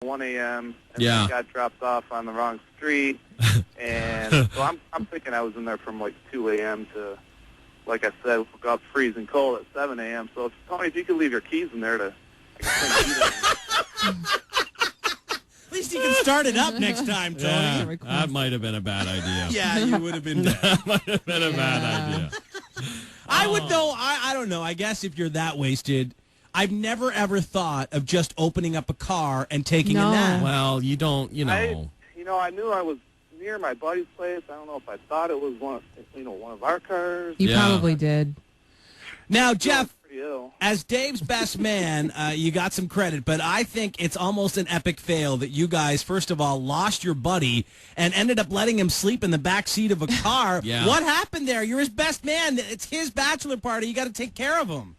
1 a.m. and Yeah. then got dropped off on the wrong street. And so I'm thinking I was in there from like 2 a.m. to, like I said, got freezing cold at 7 a.m. So, Tony, if you could leave your keys in there to... At least you can start it up next time, Tony. Yeah, that might have been a bad idea. Yeah, you would have been dead. That might have been a bad idea. I would know. I don't know. I guess if you're that wasted, I've never ever thought of just opening up a car and taking a nap. Well, you don't, you know. I knew I was near my buddy's place. I don't know if I thought it was one of our cars. You probably did. Now, Jeff, as Dave's best man, you got some credit, but I think it's almost an epic fail that you guys, first of all, lost your buddy and ended up letting him sleep in the back seat of a car. Yeah. What happened there? You're his best man. It's his bachelor party. You got to take care of him.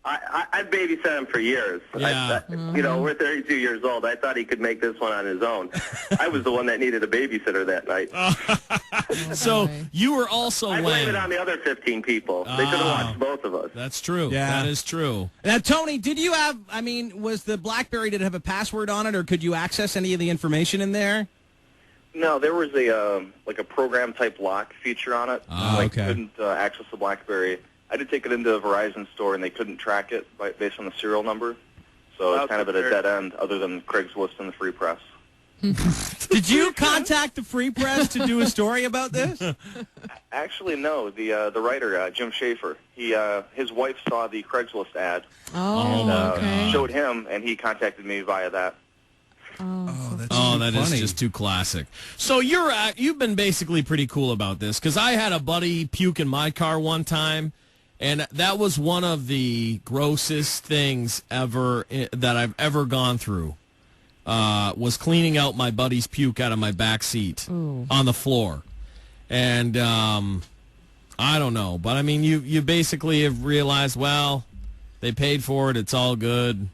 I babysat him for years. Yeah. We're 32 years old. I thought he could make this one on his own. I was the one that needed a babysitter that night. So you were also I blame lame. it on the other 15 people. They could have watched both of us. That's true. Yeah. That is true. Now, Tony, did you have, was the BlackBerry, did it have a password on it, or could you access any of the information in there? No, there was a program-type lock feature on it. Oh, okay. Couldn't access the BlackBerry. I did take it into a Verizon store, and they couldn't track it based on the serial number. So it's kind of at a dead end, other than Craigslist and the Free Press. Did you contact the Free Press to do a story about this? Actually, no. The writer, Jim Schaefer, his wife saw the Craigslist ad and showed him, and he contacted me via that. That is just too classic. So you've been basically pretty cool about this, because I had a buddy puke in my car one time, and that was one of the grossest things ever that I've ever gone through. Was cleaning out my buddy's puke out of my back seat on the floor. And I don't know, but I mean, you basically have realized, well, they paid for it, it's all good.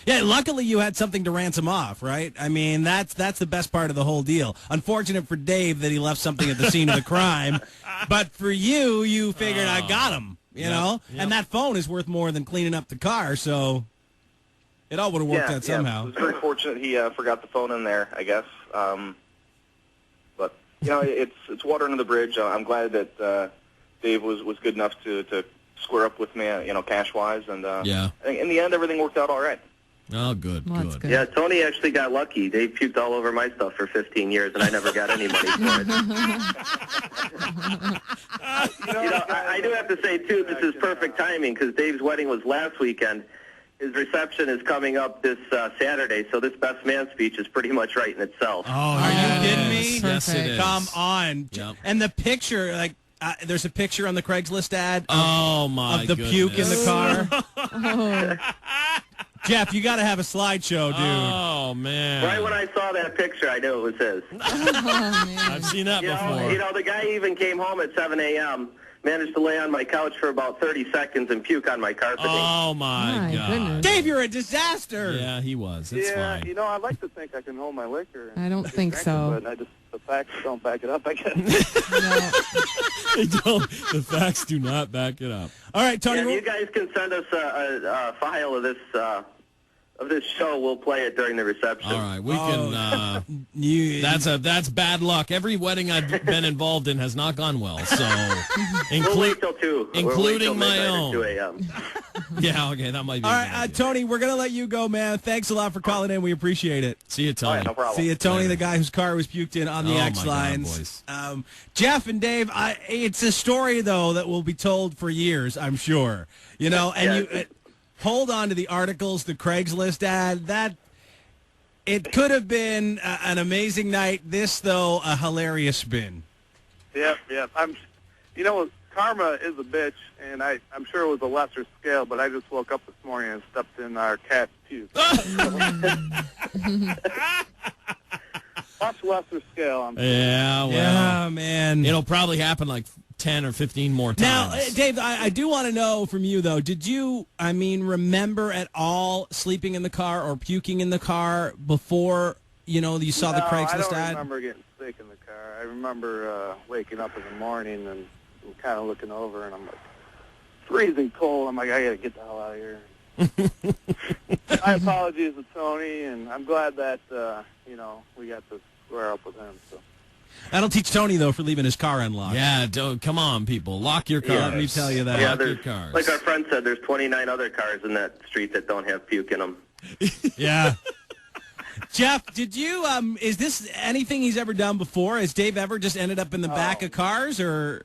Yeah, luckily you had something to ransom off, right? I mean, that's the best part of the whole deal. Unfortunate for Dave that he left something at the scene of the crime, but for you figured I got him, you know? Yep. And that phone is worth more than cleaning up the car, so it all would have worked out somehow. It was very fortunate he forgot the phone in there, I guess. But, it's water under the bridge. I'm glad that Dave was good enough to square up with me, cash-wise, and I think in the end everything worked out all right. Oh, good. Yeah, Tony actually got lucky. Dave puked all over my stuff for 15 years, and I never got any money for it. I do have to say, too, this is perfect timing, because Dave's wedding was last weekend. His reception is coming up this Saturday, so this best man speech is pretty much right in itself. Oh, are you kidding me? Yes, it is. Come on. Yep. And the picture, there's a picture on the Craigslist ad of the puke in the car. Jeff, you got to have a slideshow, dude. Oh, man. Right when I saw that picture, I knew it was his. I've seen that before. The guy even came home at 7 a.m., managed to lay on my couch for about 30 seconds and puke on my carpeting. Oh, my God. Goodness. Dave, you're a disaster. Yeah, he was. It's fine. I'd like to think I can hold my liquor. I don't think so. But the facts don't back it up, I guess. They don't. The facts do not back it up. All right, Tony. Yeah, if you guys can send us a file of this show, we'll play it during the reception. All right, we can. That's bad luck. Every wedding I've been involved in has not gone well. So, we'll wait till 2, including my own. 2 a.m. Yeah, okay, that might be. All right, Tony, we're gonna let you go, man. Thanks a lot for calling in. We appreciate it. See you, Tony. All right, no problem. See you, Tony, the guy whose car was puked in on the X my lines. God, boys. Jeff and Dave, it's a story though that will be told for years, I'm sure. Hold on to the articles, the Craigslist ad. It could have been an amazing night. This, though, a hilarious spin. Yep. Karma is a bitch, and I'm sure it was a lesser scale, but I just woke up this morning and stepped in our cat's puke. Much lesser scale. I'm sure. Yeah, well. Yeah, man. It'll probably happen like 10 or 15 more times. Now, Dave, I do want to know from you, though, did you, remember at all sleeping in the car or puking in the car before, you saw the Craigslist ad? I don't remember getting sick in the car. I remember waking up in the morning and kind of looking over, and I'm like, freezing cold. I'm like, I got to get the hell out of here. my apologies to Tony, and I'm glad that, we got to square up with him. So. That'll teach Tony, though, for leaving his car unlocked. Yeah, come on, people. Lock your car. Let me tell you that. Yeah, Lock your cars. like our friend said, there's 29 other cars in that street that don't have puke in them. Yeah. Jeff, did you, is this anything he's ever done before? Has Dave ever just ended up in the back of cars, or?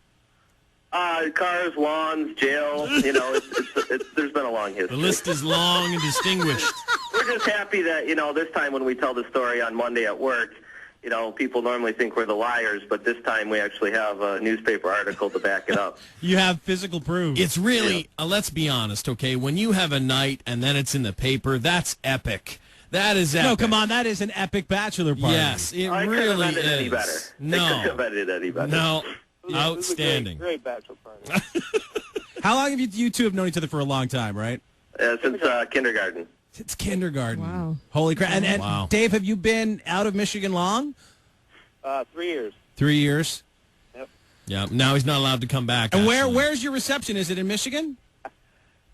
Cars, lawns, jail, there's been a long history. The list is long and distinguished. We're just happy that, this time when we tell the story on Monday at work, people normally think we're the liars, but this time we actually have a newspaper article to back it up. You have physical proof. It's really, let's be honest, okay? When you have a night and then it's in the paper, that's epic. That is epic. No, come on, that is an epic bachelor party. Yes, it I really couldn't have is. ended any better. No. They couldn't have ended any better. No. It was Outstanding. a great bachelor party. How long have you two have known each other for a long time, right? Since kindergarten. Since kindergarten. Wow. Holy crap. And Wow. Dave, have you been out of Michigan long? 3 years. 3 years. Yep. Yeah, now he's not allowed to come back. And actually. where's your reception? Is it in Michigan?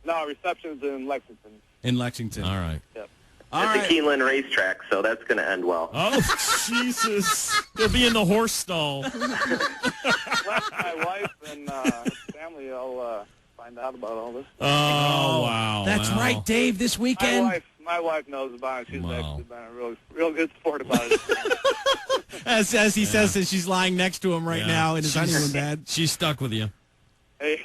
No, reception's in Lexington. In Lexington. All right. Yep. All At right. the Keeneland racetrack, so that's going to end well. Oh, Jesus. He'll be in the horse stall. My wife and family will find out about all this. Oh, wow. That's wow. right, Dave, this weekend. My wife knows about it. She's Wow. actually been a real good sport about it. As he says that she's lying next to him right Yeah. now in his honeymoon bed. She's stuck with you. Hey,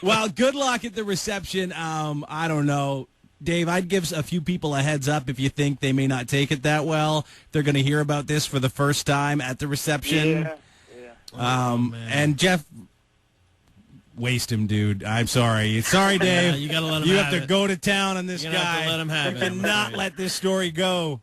Well, good luck at the reception. I don't know. Dave, I'd give a few people a heads up if you think they may not take it that well. They're going to hear about this for the first time at the reception. yeah. And Jeff, waste him, dude. I'm sorry. Sorry, Dave. You got to let him You have have to it. go to town on this You're gonna guy. have to let him have you it. cannot let this story go.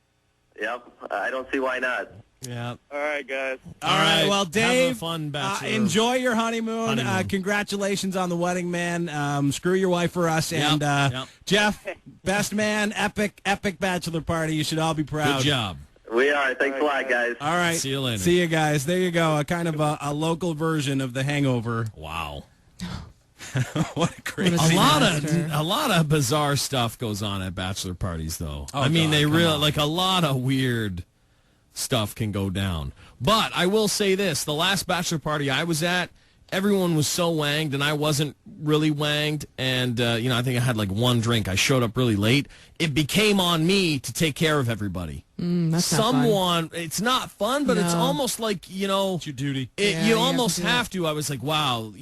Yep, I don't see why not. Yeah. All right, guys. All right. Well, Dave, have a fun bachelor. enjoy your honeymoon. Honeymoon. Congratulations on the wedding, man. Screw your wife for us. And Yep. Jeff, best man, epic bachelor party. You should all be proud. Good job. We are. Thanks a lot, guys. All right. See you later. See you guys. There you go. A kind of a local version of The Hangover. Wow. What a crazy. What A lot of bizarre stuff goes on at bachelor parties, though. Oh, I mean, God, they come really on. like a lot of weird stuff can go down. But I will say this: the last bachelor party I was at, everyone was so wanged, and I wasn't really wanged. And I think I had like one drink. I showed up really late. It became on me to take care of everybody. That's not fun. It's not fun, but it's No. almost like It's your duty. Yeah, you you almost have to do have to. I was like, wow,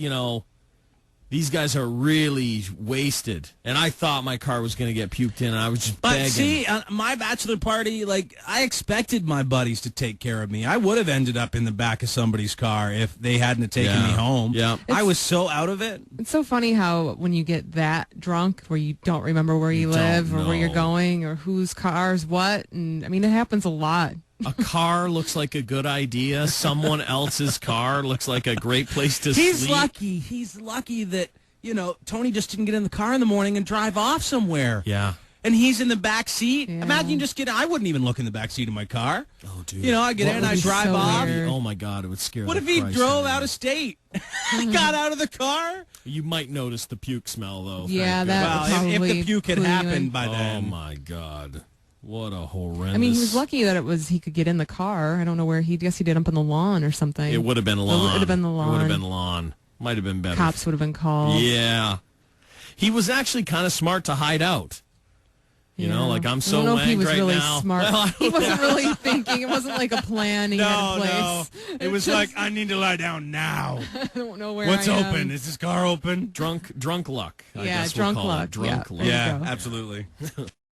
these guys are really wasted. And I thought my car was going to get puked in, and I was just But begging. see, my bachelor party, I expected my buddies to take care of me. I would have ended up in the back of somebody's car if they hadn't have taken Yeah. me home. Yeah. I was so out of it. It's so funny how when you get that drunk where you don't remember where you live or where you're know. going or whose car's what. And I mean, it happens a lot. A car looks like a good idea. Someone else's car looks like a great place to He's sleep. lucky. He's lucky that, Tony just didn't get in the car in the morning and drive off somewhere. Yeah. And he's in the back seat. Yeah. Imagine just I wouldn't even look in the back seat of my car. Oh, dude. I get What in, would I be drive so off. weird? Oh, my God. It would scare What the if he Christ drove of out me. of state? Got out of the car? You might notice the puke smell, though. Yeah, Thank that God. would Well, if probably the puke had clue you in. happened by Oh, then. my God. What a horrendous... I mean, he was lucky that he could get in the car. I don't know where I guess he did up on the lawn or something. It would have been lawn. It would have been the lawn. It would have been lawn. Might have been better. Cops would have been called. Yeah. He was actually kind of smart to hide out. I'm so I don't know if he wanged was right really now. smart. Well, He wasn't really thinking. It wasn't like a plan he had in place. It was like, I need to lie down now. I don't know where What's I am. open? Is this car open? drunk luck. I Yeah, guess we'll drunk call it. luck. Drunk Yeah. luck. There you go. absolutely.